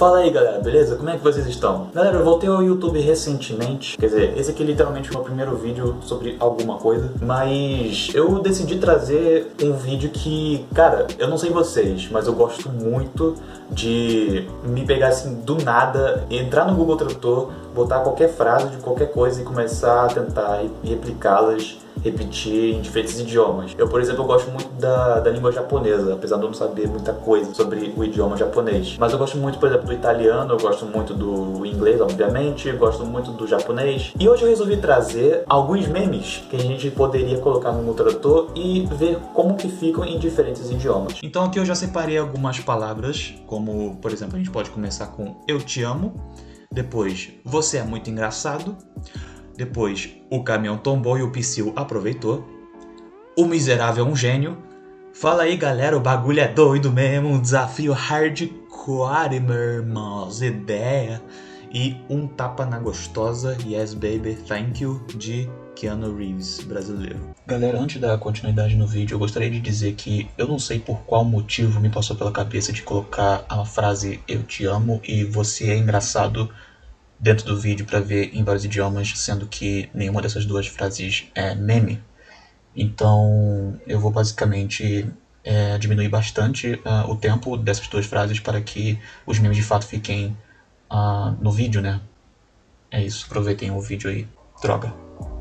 Fala aí galera, beleza? Como é que vocês estão? Galera, eu voltei ao YouTube recentemente. Quer dizer, esse aqui literalmente foi o meu primeiro vídeo sobre alguma coisa. Mas eu decidi trazer um vídeo que, cara, eu não sei vocês, mas eu gosto muito de me pegar assim do nada, entrar no Google Tradutor, botar qualquer frase de qualquer coisa e começar a tentar replicá-las, repetir em diferentes idiomas. Eu, por exemplo, gosto muito da língua japonesa, apesar de eu não saber muita coisa sobre o idioma japonês. Mas eu gosto muito, por exemplo, do italiano, eu gosto muito do inglês, obviamente, eu gosto muito do japonês. E hoje eu resolvi trazer alguns memes que a gente poderia colocar no Google Tradutor e ver como que ficam em diferentes idiomas. Então aqui eu já separei algumas palavras, como, por exemplo, a gente pode começar com eu te amo, depois você é muito engraçado, depois, o caminhão tombou e o Psyu aproveitou. O miserável é um gênio. Fala aí galera, o bagulho é doido mesmo. Um desafio hardcore, meu irmão. As ideias. E um tapa na gostosa. Yes baby, thank you. De Keanu Reeves, brasileiro. Galera, antes da continuidade no vídeo, eu gostaria de dizer que eu não sei por qual motivo me passou pela cabeça de colocar a frase eu te amo e você é engraçado dentro do vídeo para ver em vários idiomas, sendo que nenhuma dessas duas frases é meme. Então eu vou basicamente diminuir bastante o tempo dessas duas frases para que os memes de fato fiquem no vídeo, né? É isso, aproveitem o vídeo aí. Droga.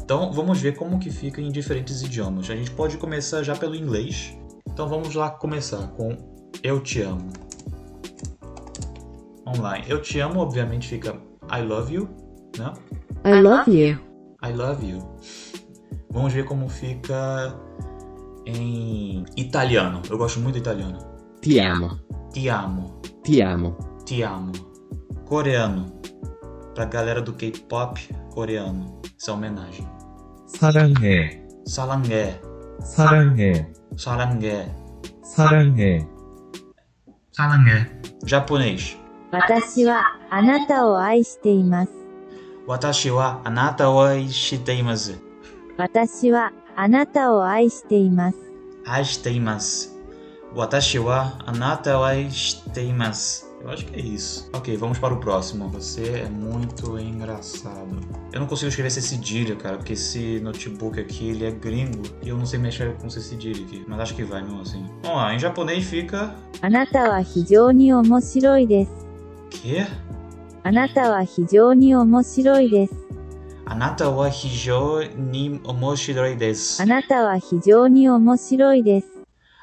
Então vamos ver como que fica em diferentes idiomas. A gente pode começar já pelo inglês. Então vamos lá começar com eu te amo. Vamos lá, eu te amo obviamente fica I love you, né? I love you. I love you. Vamos ver como fica em italiano. Eu gosto muito do italiano. Ti amo. Ti amo. Ti amo. Ti amo. Coreano. Pra galera do K-pop coreano. Essa é homenagem. 사랑해. Salangue. 사랑해. Salangue. 사랑해. Salangue. Japonês. 私はあなたを愛しています。私はあなたを愛しています。私はあなたを愛しています。愛しています。私はあなたを愛しています。Eu acho que é isso. Ok, vamos para o próximo. Você é muito engraçado. Eu não consigo escrever esse cedilha, cara, porque esse notebook aqui, ele é gringo e eu não sei mexer com esse cedilha aqui. Mas acho que vai mesmo assim. Vamos lá, em japonês fica... あなたは非常に面白いです。 Que? あなたは非常に面白いです。あなたは非常に面白いです。あなたは非常に面白いです。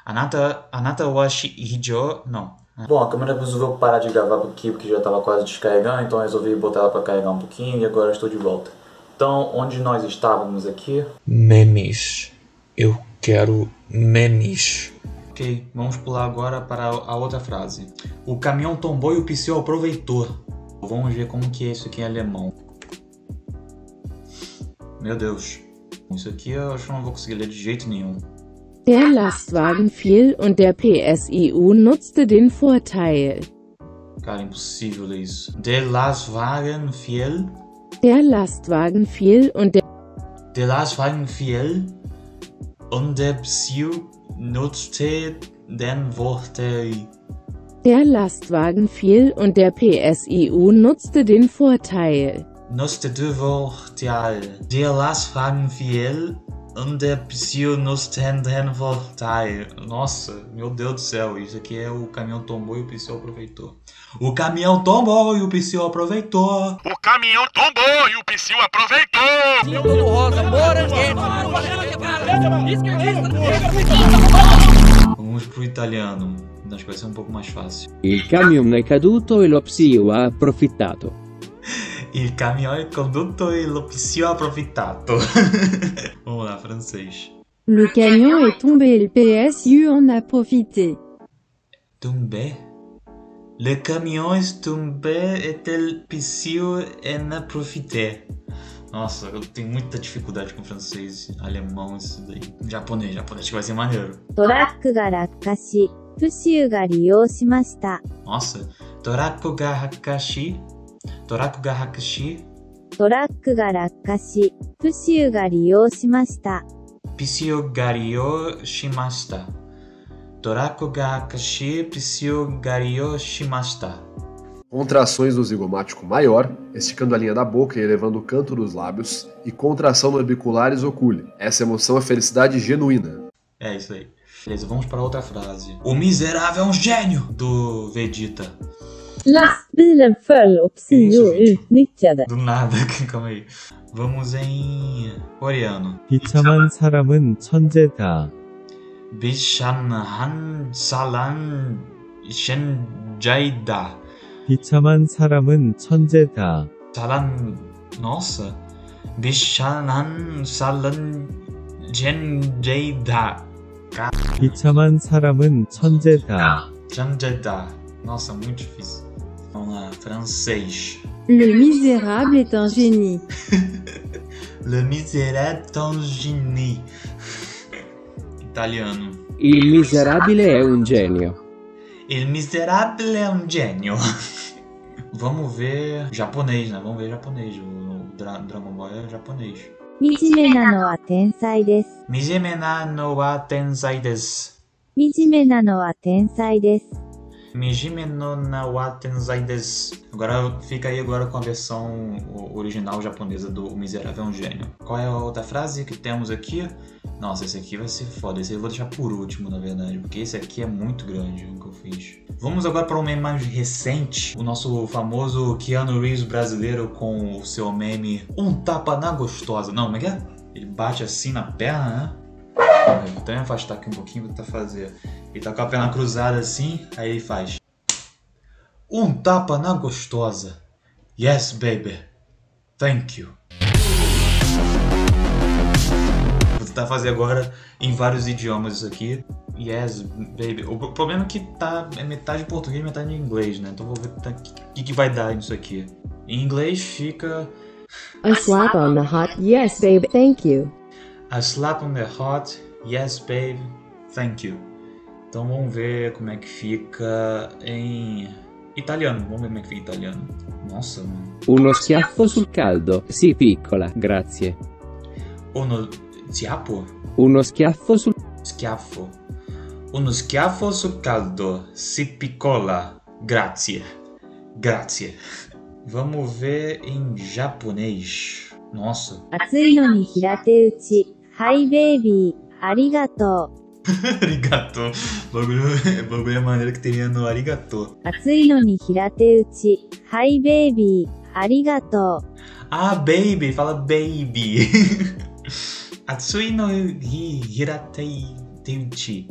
あなたは非常... Não. Bom, a câmera resolveu parar de gravar aqui porque já estava quase descarregando, então eu resolvi botar ela para carregar um pouquinho e agora estou de volta. Então, onde nós estávamos aqui? Memes. Eu quero memes. Ok, vamos pular agora para a outra frase. O caminhão tombou e o Psyu aproveitou. Vamos ver como que é isso aqui em alemão. Meu Deus. Isso aqui eu acho que não vou conseguir ler de jeito nenhum. Der Lastwagen fiel und der PSIU nutzte den Vorteil. Cara, impossível ler isso. Der Lastwagen fiel. Der Lastwagen fiel und Der Lastwagen fiel und der Psyu nutzte den Vorteil. Der Lastwagen fiel und der PSIU nutzte den Vorteil. Nutzte den Vorteil. Der Lastwagen fiel und der Psyu nutzte den Vorteil. Nossa, meu Deus do céu, isso aqui é o caminhão tombou e o Psyu aproveitou. O caminhão tombou e o Psyu aproveitou. O caminhão tombou e o Psyu aproveitou. Eu tô no rosa, morangueiro. Vamos pro italiano. Acho que vai ser um pouco mais fácil. Il camion è caduto e lo Psyu ha approfittato. Il camion è caduto e lo Psyu ha approfittato. Vamos lá, francês. Le camion est tombé et le PSU en a profité. Tombé? Le camion est tombé et le Psyu en a profité. Nossa, eu tenho muita dificuldade com francês, alemão, isso daí. Japonês que vai ser maneiro. トラックが落下し、プシューが利用しました。 Nossa, Toraku ga hakashi. Toraku ga hakashi. トラックが落下し、プシューが利用しました。 Psyu ga ryo shimashita. Toraku ga hakashi, Psyu ga ryo shimashita. Contrações do zigomático maior, esticando a linha da boca e elevando o canto dos lábios, e contração no orbicularis oculi. Essa emoção é felicidade genuína. É isso aí. Beleza, vamos para outra frase. O miserável é um gênio, do Vegeta. Lastbilen föll och Psio utnyttjade. Do nada, calma aí. Vamos em coreano. 비참한 사람은 천재다. 비참한 사람 천재다. 비참한 사람은 천재다. 사람, nossa. 비참한 사람 천재다. 비참한 사람은 천재다. 천재다. Nossa, muito difícil. Vamos lá, francês. Le misérable est un génie. Le misérable est un génie. Italiano. Il miserabile è un genio. Il miserabile é um gênio. Vamos ver japonês, né? Vamos ver japonês. O Dragon Ball é japonês. 惨めなのは天才です。惨めなのは天才です。惨めなのは天才です。Mijime no nawa tenzai desu. Agora fica aí agora com a versão original japonesa do O Miserável é um Gênio. Qual é a outra frase que temos aqui? Nossa, esse aqui vai ser foda. Esse eu vou deixar por último, na verdade, porque esse aqui é muito grande o que eu fiz. Vamos agora para um meme mais recente. O nosso famoso Keanu Reeves brasileiro com o seu meme Um tapa na gostosa. Não, como é que é? Ele bate assim na perna, né? Vou até me afastar aqui um pouquinho pra tentar fazer. Ele tá com a perna cruzada assim, aí ele faz Um tapa na gostosa. Yes, baby. Thank you. Vou tentar fazer agora em vários idiomas isso aqui. Yes, baby. O problema é que é metade português e metade inglês, né? Então vou ver o que vai dar nisso aqui. Em inglês fica A slap on the hot, yes babe, thank you. A slap on the hot, yes babe, thank you. Então vamos ver como é que fica em italiano. Vamos ver como é que fica em italiano. Nossa, mano. Uno schiaffo sul caldo. Sì, piccola, grazie. Uno schiaffo? Uno schiaffo sul... Schiaffo. Uno schiaffo sul caldo. Si piccola, grazie. Grazie. Vamos ver em japonês. Nossa. 熱いのに平手打ち。Hi baby, arigato. Arigato. Bagulho é maneiro que teria no arigato. 熱いのに平手打ち。Hi baby, arigato. Ah, baby, fala baby. Atsui no hiratei teuchi.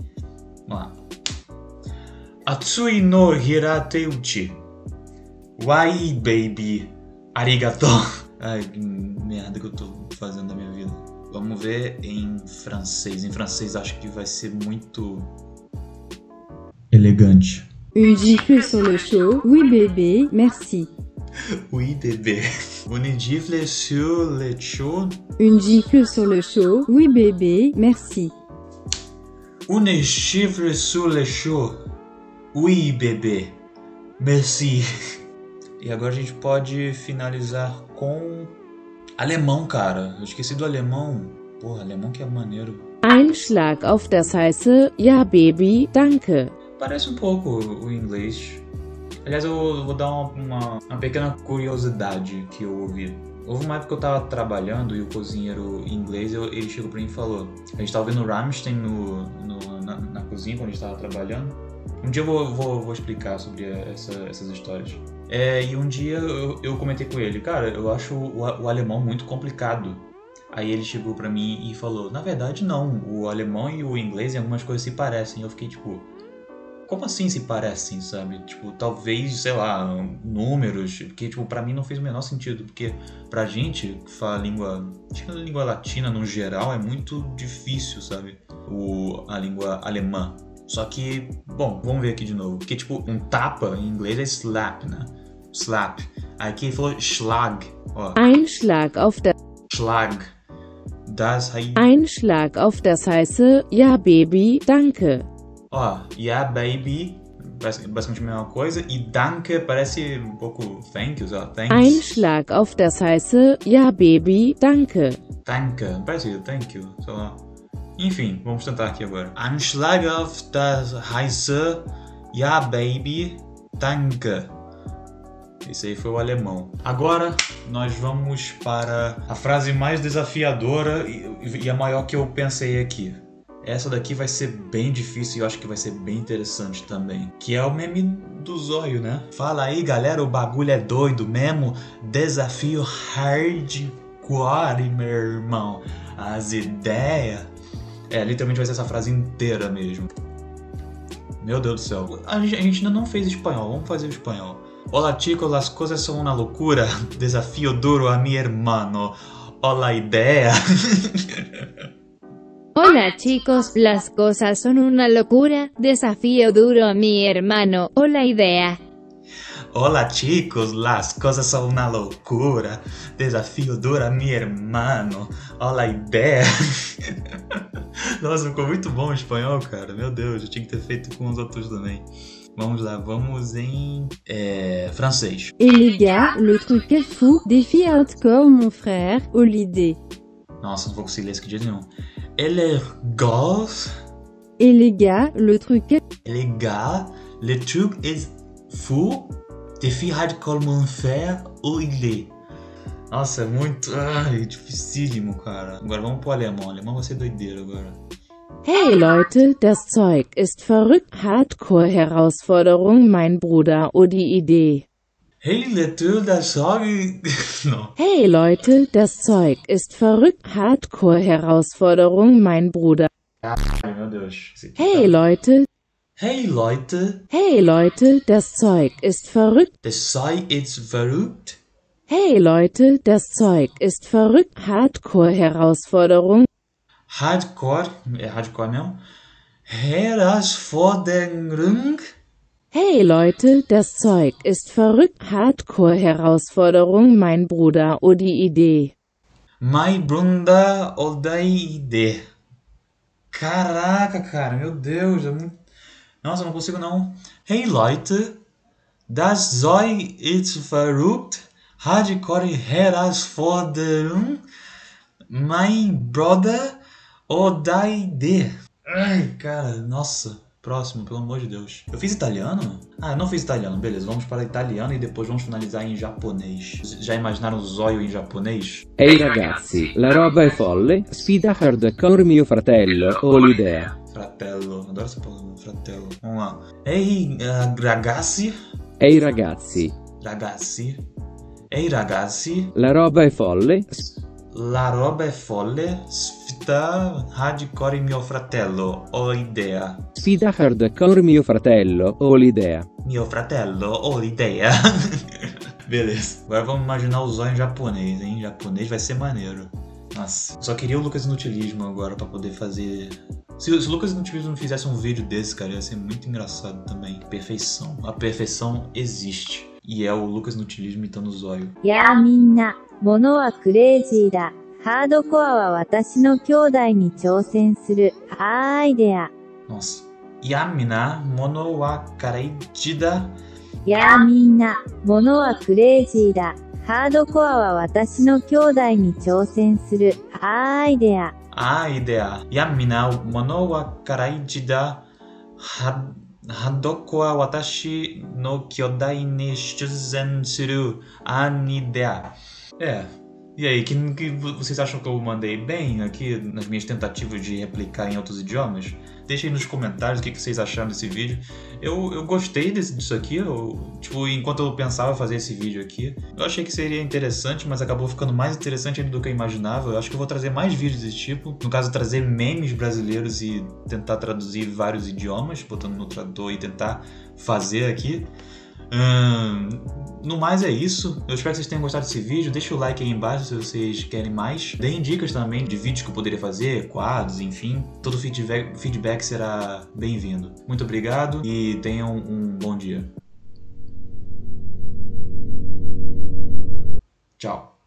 Vamos lá. Atsui no hiratei uchi. Wai, baby. Arigato. Ai, que merda que eu tô fazendo da minha vida. Vamos ver em francês. Em francês acho que vai ser muito elegante. Une gifle sur le chaud. Oui bébé, merci. Oui, bébé. Une gifle sur le chaud. Une gifle sur le chaud. Oui bébé, merci. Une gifle sur le chaud. Oui, bébé. Merci. E agora a gente pode finalizar com alemão, cara. Eu esqueci do alemão. Porra, alemão que é maneiro. Ein Schlag auf das heiße, ja baby, danke. Parece um pouco o inglês. Aliás, eu vou dar uma pequena curiosidade que eu ouvi. Houve uma época que eu tava trabalhando e o cozinheiro inglês, ele chegou pra mim e falou: a gente tava ouvindo Rammstein na cozinha quando a gente tava trabalhando. Um dia eu vou explicar sobre essas histórias. E um dia eu comentei com ele: cara, eu acho o alemão muito complicado. Aí ele chegou pra mim e falou: na verdade não, o alemão e o inglês em algumas coisas se parecem. Eu fiquei tipo, como assim se parecem, sabe? Tipo, talvez, sei lá, números, porque tipo, pra mim não fez o menor sentido, porque pra gente que fala acho que a língua latina no geral é muito difícil, sabe? A língua alemã. Só que, bom, vamos ver aqui de novo. Porque, tipo, um tapa em inglês é slap, né? Slap. Aqui ele falou schlag. Ó. Ein Schlag auf das... Schlag. Das heißt... Ein Schlag auf das heiße, ja baby, danke. Ó, yeah baby, basicamente a mesma coisa. E danke parece um pouco thank you, ó. Thanks. Ein Schlag auf das heiße, ja baby, danke. Danke, parece thank you, sei lá. Enfim, vamos tentar aqui agora. Ein Schlag auf das heiße, ja baby, danke. Esse aí foi o alemão. Agora nós vamos para a frase mais desafiadora e a maior que eu pensei aqui. Essa daqui vai ser bem difícil e eu acho que vai ser bem interessante também. Que é o meme do zóio, né? Fala aí, galera, o bagulho é doido mesmo. Desafio hardcore, meu irmão. As ideias... literalmente vai ser essa frase inteira mesmo. Meu Deus do céu. A gente ainda não fez espanhol, vamos fazer o espanhol. Hola chicos, las cosas son una locura. Desafío duro a mi hermano. Hola idea. Hola chicos, las cosas son una locura. Desafío duro a mi hermano. Hola idea. Hola chicos, las cosas son una locura. Desafío duro a mi hermano. Hola idea. Nossa, ficou muito bom o espanhol, cara. Meu Deus, eu tinha que ter feito com os outros também. Vamos lá, vamos em francês. Et les gars, le truc est fou. Défi hardcore, mon frère. Oh l'idée. Nossa, não vou conseguir ler isso aqui de jeito nenhum. Elle est grosse. Et les gars, le truc est... Les gars, le truc est fou. Défi hardcore, mon frère. Oh l'idée. Nossa, é muito... dificílimo, cara. Agora vamos pro alemão. O alemão vai ser doideiro agora. Hey Leute, das Zeug ist verrückt. Hardcore-Herausforderung, mein Bruder. Oh die Idee. Hey Leute, das Zeug... Não. Hey Leute, das Zeug ist verrückt. Hardcore-Herausforderung, mein Bruder. Ai, meu Deus. Hey Leute. Hey Leute. Hey Leute, das Zeug ist verrückt. Das Zeug ist verrückt. Hey Leute, das Zeug ist verrückt. Hardcore-Herausforderung. Hardcore mesmo. Herausforderung. Hey Leute, das Zeug ist verrückt. Hardcore-Herausforderung, mein Bruder. Oh die Idee. My Bruder, oh die Idee. Caraca, cara, meu Deus. Nossa, eu não consigo não. Hey Leute, das Zeug ist verrückt. Hardcore-Herausforderung, mein Bruder, oh die Idee. Ai, cara, nossa. Próximo, pelo amor de Deus. Eu fiz italiano? Ah, eu não fiz italiano. Beleza, vamos para italiano e depois vamos finalizar em japonês. Já imaginaram o zóio em japonês? Ehi ragazzi, la roba è folle. Sfida hardcore mio fratello. Ho l'idea. Fratello, adoro essa palavra, fratello. Vamos lá. Ehi ragazzi. Ehi ragazzi. Ragazzi. Ehi ragazzi. La roba è folle. La roba è folle. Sfida hardcore mio fratello. Ho idea. Sfida hardcore mio fratello. Ho l'idea. Mio fratello. Ho idea. Beleza. Agora vamos imaginar o zóio em japonês, hein? Em japonês vai ser maneiro. Nossa. Só queria o Lucas Inutilismo agora pra poder fazer... Se o Lucas Inutilismo fizesse um vídeo desse, cara, ia ser muito engraçado também. Perfeição. A perfeição existe. E é o Lucas Inutilismo imitando o zóio. やあみんな、物はクレイジーだ。ハードコアは私の兄弟に挑戦する。アイデア。Nossa. Yamina, mono wa kareijida. やあみんな、物はクレイジーだ。ハードコアは私の兄弟に挑戦する。アイデア。Idea. Yamina, mono wa kareijida. Hadoko wa watashi no kyodai ni shuzen suru. Idea. E aí, que vocês acham que eu mandei bem aqui nas minhas tentativas de replicar em outros idiomas? Deixem nos comentários o que vocês acharam desse vídeo. Eu gostei disso aqui, enquanto eu pensava fazer esse vídeo aqui. Eu achei que seria interessante, mas acabou ficando mais interessante ainda do que eu imaginava. Eu acho que eu vou trazer mais vídeos desse tipo. No caso, trazer memes brasileiros e tentar traduzir vários idiomas, botando no tradutor e tentar fazer aqui. No mais é isso. Eu espero que vocês tenham gostado desse vídeo. Deixa o like aí embaixo se vocês querem mais. Deem dicas também de vídeos que eu poderia fazer, quadros, enfim. Todo feedback será bem-vindo. Muito obrigado e tenham um bom dia. Tchau.